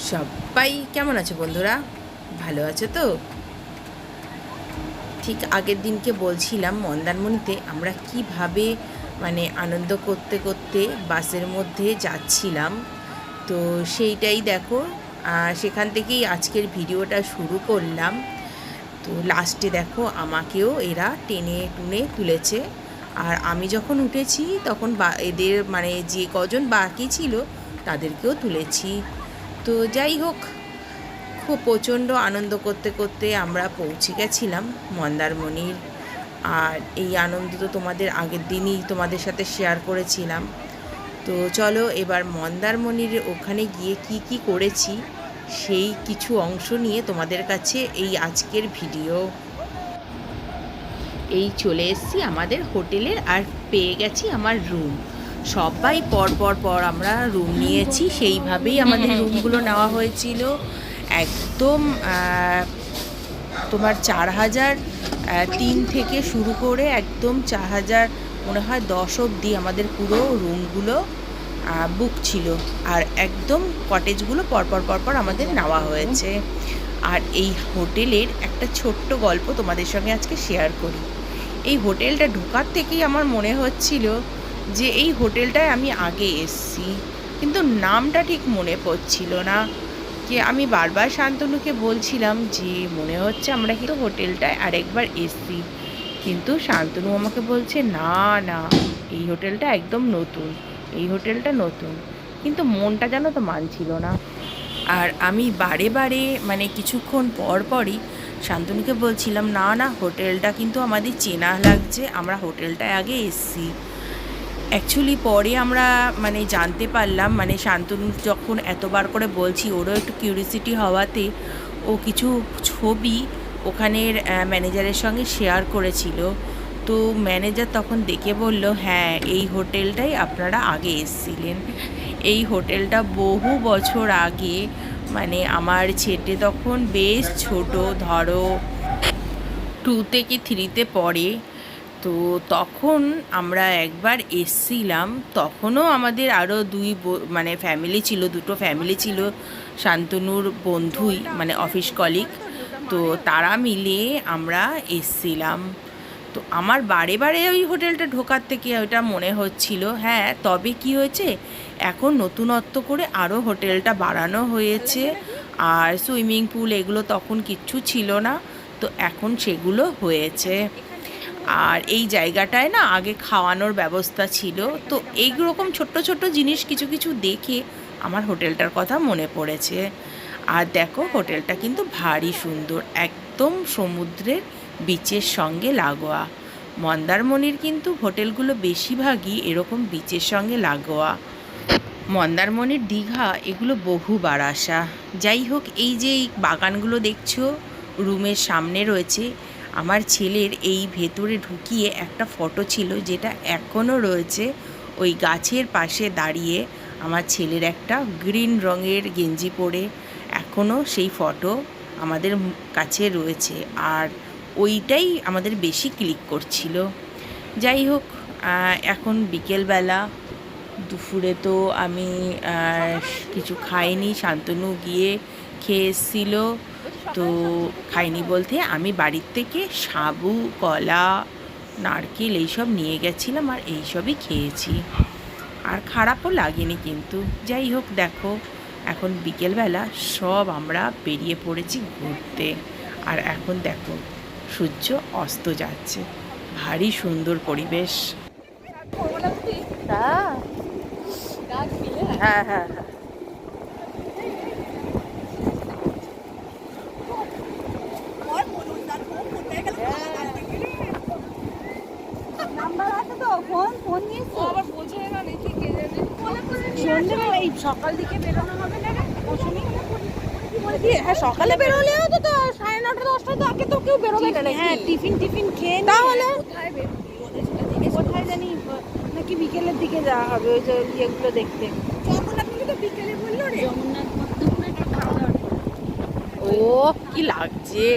সবাই কেমন আছো বন্ধুরা? ভালো আছো তো? ঠিক আগের দিনকে বলছিলাম মন্দারমণিতে আমরা কিভাবে আনন্দ করতে করতে বাসের মধ্যে যাচ্ছিলাম। তো সেইটাই দেখো, সেখান থেকেই আজকের ভিডিওটা শুরু করলাম। তো লাস্টে দেখো আমাকেও এরা টেনে টুনে তুলেছে। আর আমি যখন উঠেছি তখন এদের যে কজন বাকি ছিল তাদেরকেও তুলেছি। তো যাই হোক, খুব প্রচণ্ড আনন্দ করতে করতে আমরা পৌঁছে গেছিলাম মন্দারমণির। আর এই আনন্দ তো তোমাদের আগের দিনই তোমাদের সাথে শেয়ার করেছিলাম। তো চলো এবার মন্দারমণির ওখানে গিয়ে কি কি করেছি সেই কিছু অংশ নিয়ে তোমাদের কাছে এই আজকের ভিডিও। এই চলে এসেছি আমাদের হোটেলের, আর পেয়ে গেছি আমার রুম। সবাই পর আমরা রুম নিয়েছি, সেইভাবেই আমাদের রুমগুলো নেওয়া হয়েছিল। একদম তোমার 4003 থেকে শুরু করে একদম 4000 মনে হয় 10 অবধি আমাদের পুরো রুমগুলো বুক ছিল। আর একদম কটেজগুলো পরপর আমাদের নেওয়া হয়েছে। আর এই হোটেলের একটা ছোট্ট গল্প তোমাদের সঙ্গে আজকে শেয়ার করি। এই হোটেলটা ঢোকার থেকেই আমার মনে হচ্ছিল যে এই হোটেলটায় আমি আগে এসেছি, কিন্তু নামটা ঠিক মনে পড়ছিল না। যে আমি বারবার শান্তনুকে বলছিলাম যে মনে হচ্ছে আমরা কিন্তু হোটেলটায় আরেকবার এসেছি, কিন্তু শান্তনু আমাকে বলছে না না, এই হোটেলটা একদম নতুন, এই হোটেলটা নতুন। কিন্তু মনটা যেন তো মানছিল না। আর আমি বারে বারে কিছুক্ষণ পরই শান্তনুকে বলছিলাম না না, হোটেলটা কিন্তু আমাদের চেনা লাগছে, আমরা হোটেলটায় আগে এসেছি। অ্যাকচুয়ালি পরে আমরা জানতে পারলাম, শান্তনু যখন এতবার করে বলছি, ওরও একটু কিউরিসিটি হওয়াতে ও কিছু ছবি ওখানের ম্যানেজারের সঙ্গে শেয়ার করেছিল। তো ম্যানেজার তখন দেখে বলল, হ্যাঁ এই হোটেলটাই আপনারা আগে এসেছিলেন। এই হোটেলটা বহু বছর আগে, আমার ছেলে তখন বেশ ছোট, ধরো 2 থেকে 3-তে পড়ে। তো তখন আমরা একবার এসছিলাম, তখনও আমাদের আরও ফ্যামিলি ছিল, দুটো ফ্যামিলি ছিল শান্তনুর বন্ধুই, অফিস কলিগ। তো তারা মিলে আমরা এসছিলাম। তো আমার বারে বারে ওই হোটেলটা ঢোকার থেকে ওইটা মনে হচ্ছিল। হ্যাঁ, তবে কি হয়েছে, এখন নতুনত্ব করে আরও হোটেলটা বাড়ানো হয়েছে। আর সুইমিং পুল এগুলো তখন কিচ্ছু ছিল না, তো এখন সেগুলো হয়েছে। আর এই জায়গাটায় না আগে খাওয়ানোর ব্যবস্থা ছিল। তো এইরকম ছোট্ট ছোট্ট জিনিস কিছু কিছু দেখে আমার হোটেলটার কথা মনে পড়েছে। আর দেখো, হোটেলটা কিন্তু ভারী সুন্দর, একদম সমুদ্রের বিচের সঙ্গে লাগোয়া। মন্দারমণির কিন্তু হোটেলগুলো বেশিরভাগই এরকম বিচের সঙ্গে লাগোয়া। মন্দারমণির দীঘা এগুলো বহুবার আসা। যাই হোক, এই যে এই বাগানগুলো দেখছো রুমের সামনে রয়েছে, আমার ছেলের এই ভেতরে ঢুকিয়ে একটা ফটো ছিল, যেটা এখনও রয়েছে। ওই গাছের পাশে দাঁড়িয়ে আমার ছেলের একটা গ্রিন রঙের গেঞ্জি পরে এখনও সেই ফটো আমাদের কাছে রয়েছে। আর ওইটাই আমাদের বেশি ক্লিক করছিল। যাই হোক, এখন বিকেলবেলা, দুপুরে তো আমি কিছু খাইনি, শান্তনু গিয়ে খেয়ে এসেছিল। তো খাইনি বলতে আমি বাড়ির থেকে সাবু, কলা, নারকেল এইসব নিয়ে গেছিলাম, আর এইসবই খেয়েছি। আর খারাপও লাগেনি কিন্তু। যাই হোক, দেখো এখন বিকেলবেলা সব আমরা বেরিয়ে পড়েছি ঘুরতে। আর এখন দেখো সূর্য অস্ত যাচ্ছে, ভারী সুন্দর পরিবেশ। হ্যাঁ হ্যাঁ হ্যাঁ হ্যাঁ। সকাল দিকে বেরোনো হবে না রে মৌসুমি? হ্যাঁ, সকালে বেরোলেও তো 9:30-10টা তো আগে তো কেউ বেরোবে না। হ্যাঁ, টিফিন খেয়ে তাহলে কোথায় জানি নাকি বিকেলের দিকে যাওয়া হবে ওই যে ইয়েগুলো দেখতে। বিকেলে বললো রে, ও কি লাগছে!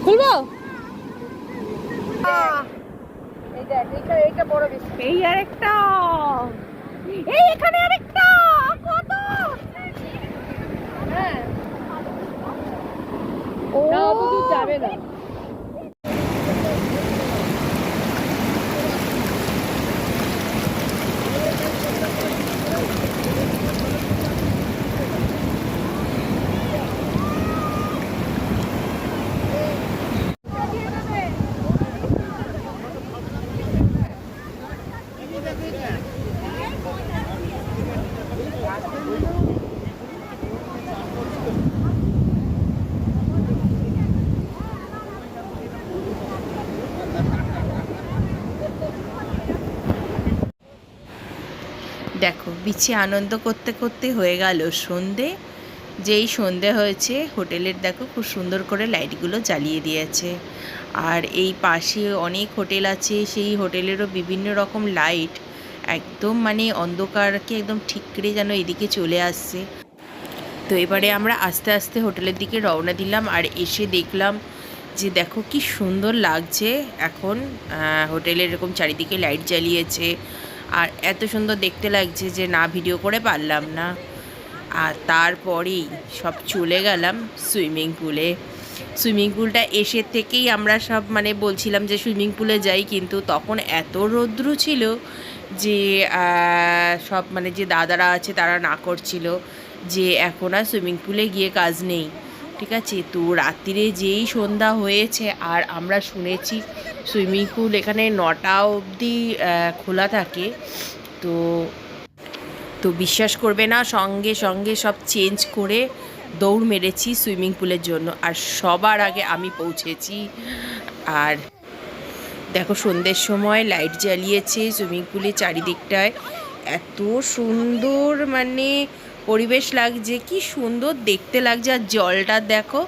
খুলবো? এই আরেকটা, এই এখানে আরেকটা, কত ও যাবে না। দেখো বিচে আনন্দ করতে করতে হয়ে গেল সন্ধে। যেই সন্ধে হয়েছে হোটেলের দেখো খুব সুন্দর করে লাইটগুলো জ্বালিয়ে দিয়েছে। আর এই পাশে অনেক হোটেল আছে, সেই হোটেলেরও বিভিন্ন রকম লাইট একদম মানে অন্ধকারকে একদম ঠিক করে যেন এদিকে চলে আসছে। তো এবারে আমরা আস্তে আস্তে হোটেলের দিকে রওনা দিলাম। আর এসে দেখলাম যে দেখো কি সুন্দর লাগছে এখন হোটেলের এরকম চারিদিকে লাইট জ্বালিয়েছে। আর এত সুন্দর দেখতে লাগছে যে না ভিডিও করে পারলাম না। আর তারপরেই সব চলে গেলাম সুইমিং পুলে। সুইমিং পুলটা এসে থেকেই আমরা সব মানে বলছিলাম যে সুইমিং পুলে যাই, কিন্তু তখন এত রৌদ্র ছিল যে সব মানে যে দাদারা আছে তারা না করছিল যে এখন আর সুইমিং পুলে গিয়ে কাজ নেই। ঠিক আছে, তো রাত্রিরে যেই সন্ধ্যা হয়েছে আর আমরা শুনেছি সুইমিং পুল এখানে 9টা অবধি খোলা থাকে। তো তো বিশ্বাস করবে না, সঙ্গে সঙ্গে সব চেঞ্জ করে দৌড় মেরেছি সুইমিং পুলের জন্য। আর সবার আগে আমি পৌঁছেছি। আর দেখো সন্ধ্যের সময় লাইট জ্বালিয়েছে সুইমিং পুলের চারিদিকটায়, এত সুন্দর মানে পরিবেশ লাগছে, কি সুন্দর দেখতে লাগছে। আর জলটা দেখো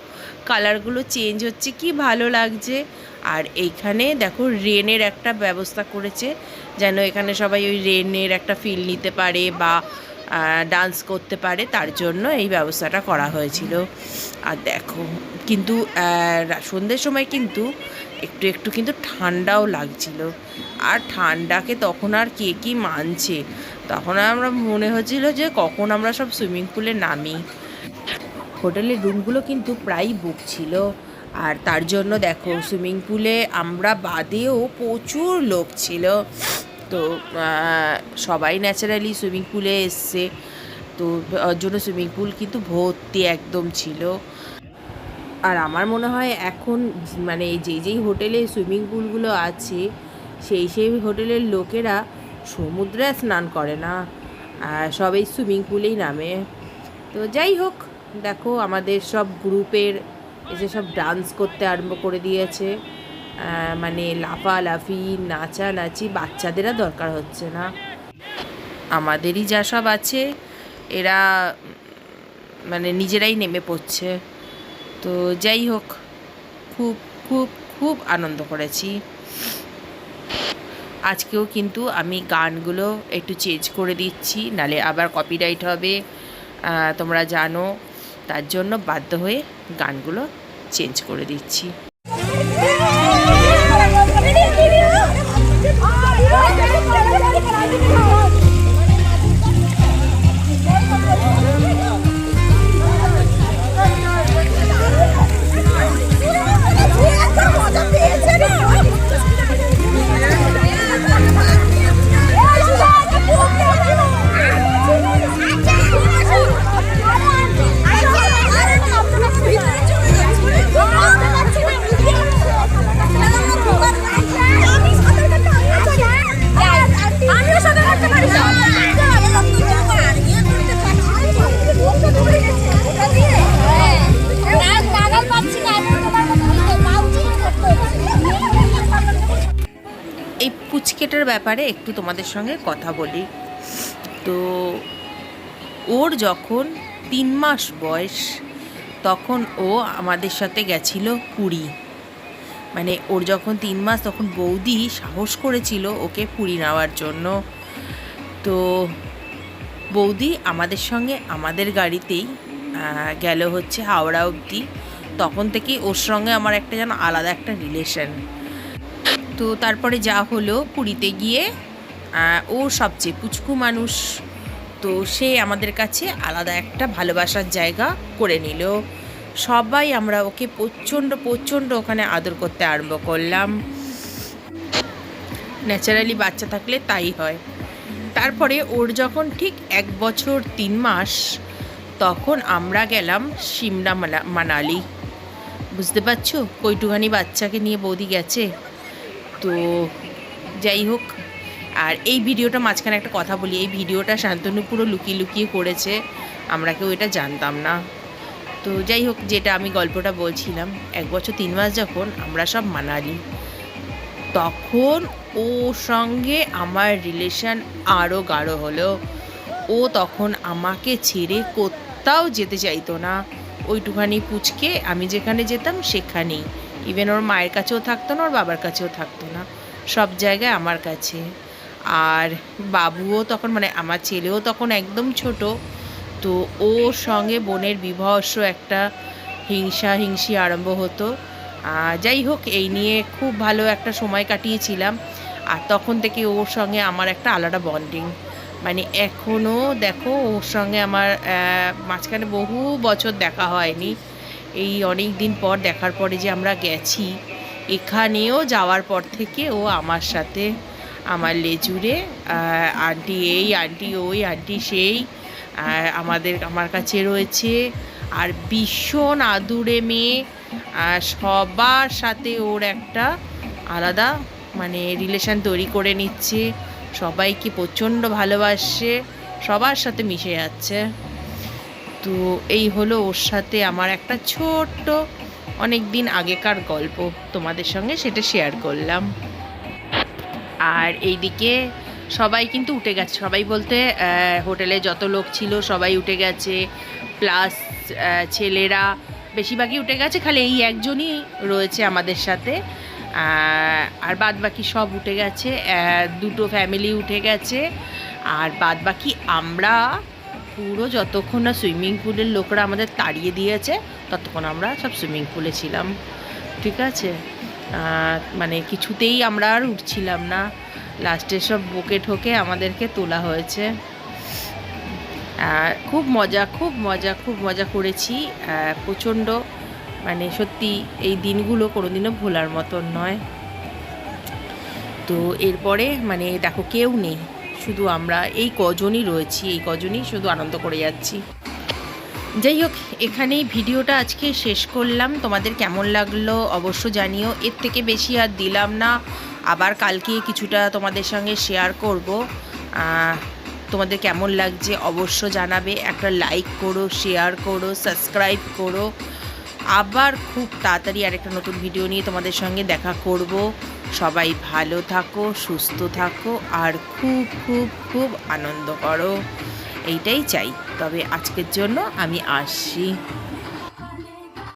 কালারগুলো চেঞ্জ হচ্ছে, কি ভালো লাগছে। আর এইখানে দেখো রেনের একটা ব্যবস্থা করেছে, যেন এখানে সবাই ওই রেনের একটা ফিল নিতে পারে বা ডান্স করতে পারে, তার জন্য এই ব্যবস্থাটা করা হয়েছিল। আর দেখো কিন্তু সন্ধ্যের সময় কিন্তু একটু একটু কিন্তু ঠান্ডাও লাগছিল। আর ঠান্ডাকে তখন আর কে কী মানছে, তখন আমরা মনে হচ্ছিল যে কখন আমরা সব সুইমিং পুলে নামি। হোটেলের রুমগুলো কিন্তু প্রায় বুক ছিল। আর তার জন্য দেখো সুইমিং পুলে আমরা বাদেও প্রচুর লোক ছিল। তো সবাই ন্যাচারালি সুইমিং পুলে এসছে, তো ওর জন্য সুইমিং পুল কিন্তু ভর্তি একদম ছিল। আর আমার মনে হয় এখন মানে যেই হোটেলে সুইমিং পুলগুলো আছে সেই হোটেলের লোকেরা সমুদ্রে স্নান করে না, সবাই সুইমিং পুলেই নামে। তো যাই হোক, দেখো আমাদের সব গ্রুপের এসে সব ডান্স করতে আরম্ভ করে দিয়েছে। মানে লাফালাফি নাচানাচি বাচ্চাদেরও দরকার হচ্ছে না, আমাদেরই যা সব আছে এরা মানে নিজেরাই নেমে পড়ছে। তো যাই হোক, খুব খুব খুব আনন্দ করেছি। আজকেও কিন্তু আমি গানগুলো একটু চেঞ্জ করে দিচ্ছি, নালে আবার কপিরাইট হবে তোমরা জানো, তার জন্য বাধ্য হয়ে গানগুলো চেঞ্জ করে দিচ্ছি। এই পুচকেটার ব্যাপারে একটু তোমাদের সঙ্গে কথা বলি। তো ওর যখন 3 মাস বয়স তখন ও আমাদের সাথে গেছিল পুরী। মানে ওর যখন 3 মাস তখন বৌদি সাহস করেছিল ওকে পুরী নেওয়ার জন্য। তো বৌদি আমাদের সঙ্গে আমাদের গাড়িতেই গেল হচ্ছে হাওড়া অবধি। তখন থেকেই ওর সঙ্গে আমার একটা যেন আলাদা একটা রিলেশন। তো তারপরে যা হলো পুরীতে গিয়ে ও সবচেয়ে পুচকু মানুষ, তো সে আমাদের কাছে আলাদা একটা ভালোবাসার জায়গা করে নিল। সবাই আমরা ওকে প্রচণ্ড প্রচণ্ড ওখানে আদর করতে আরম্ভ করলাম। ন্যাচারালি বাচ্চা থাকলে তাই হয়। তারপরে ওর যখন ঠিক 1 বছর 3 মাস, তখন আমরা গেলাম সিমলা মানালি। বুঝতে পারছো কইটুখানি বাচ্চাকে নিয়ে বৌদি গেছে। তো যাই হোক, আর এই ভিডিওটা মাঝখানে একটা কথা বলি, এই ভিডিওটা শান্তনু পুরো লুকিয়ে লুকিয়ে করেছে, আমরা কেউ এটা জানতাম না। তো যাই হোক, যেটা আমি গল্পটা বলছিলাম, 1 বছর 3 মাস যখন আমরা সব মানালি, তখন ওর সঙ্গে আমার রিলেশান আরও গাঢ় হলো। ও তখন আমাকে ছেড়ে কোথাও যেতে চাইতো না। ওইটুখানি পুচকে আমি যেখানে যেতাম সেখানেই, ইভেন ওর মায়ের কাছেও থাকতো না, ওর বাবার কাছেও থাকতো না, সব জায়গায় আমার কাছে। আর বাবুও তখন, মানে আমার ছেলেও তখন একদম ছোট। তো ওর সঙ্গে বোনের বিভৎস একটা হিংসি আরম্ভ হতো। যাই হোক, এই নিয়ে খুব ভালো একটা সময় কাটিয়েছিলাম। আর তখন থেকে ওর সঙ্গে আমার একটা আলাদা বন্ডিং, মানে এখনও দেখো ওর সঙ্গে আমার মাঝখানে বহু বছর দেখা হয়নি। এই অনেক দিন পর দেখার পরে যে আমরা গেছি, এখানেও যাওয়ার পর থেকে ও আমার সাথে আমার লেজুড়ে আন্টি এই, আন্টি ওই, আন্টি সেই, আমার কাছে রয়েছে। আর ভীষণ আদুরে মেয়ে, সবার সাথে ওর একটা আলাদা মানে রিলেশান তৈরি করে নিচ্ছে, সবাইকে প্রচণ্ড ভালোবাসে, সবার সাথে মিশে যাচ্ছে। তো এই হলো ওর সাথে আমার একটা ছোট্ট অনেক দিন আগেকার গল্প, তোমাদের সঙ্গে সেটা শেয়ার করলাম। আর এইদিকে সবাই কিন্তু উঠে গেছে, সবাই বলতে হোটেলে যত লোক ছিল সবাই উঠে গেছে, প্লাস ছেলেরা বেশিরভাগই উঠে গেছে, খালি এই একজনই রয়েছে আমাদের সাথে। আর বাদ বাকি সব উঠে গেছে, 2টো ফ্যামিলি উঠে গেছে। আর বাদ বাকি আমরা পুরো যতক্ষণ না সুইমিং পুলের লোকরা আমাদের তাড়িয়ে দিয়েছে ততক্ষণ আমরা সব সুইমিং পুলে ছিলাম, ঠিক আছে। মানে কিছুতেই আমরা আর উঠছিলাম না, লাস্টে সব বুকে ঠোকে আমাদেরকে তোলা হয়েছে। খুব মজা করেছি, প্রচণ্ড, মানে সত্যি এই দিনগুলো কোনোদিনও ভোলার মতন নয়। তো এরপরে মানে দেখো কেউ নেই, শুধু আমরা এই কজনই রয়েছি, এই কজনই শুধু আনন্দ করে যাচ্ছি। যাই হোক, এখানেই ভিডিওটা আজকে শেষ করলাম। তোমাদের কেমন লাগলো অবশ্য জানিও, এর থেকে বেশি আর দিলাম না, আবার কালকে কিছুটা তোমাদের সঙ্গে শেয়ার করব। তোমাদের কেমন লাগছে অবশ্য জানাবে, একটা লাইক করো, শেয়ার করো, সাবস্ক্রাইব করো। আবার খুব তাড়াতাড়ি আরেকটা নতুন ভিডিও নিয়ে তোমাদের সঙ্গে দেখা করব। সবাই ভালো থাকো, সুস্থ থাকো, আর খুব খুব খুব আনন্দ করো, এইটাই চাই। তবে আজকের জন্য আমি আসছি।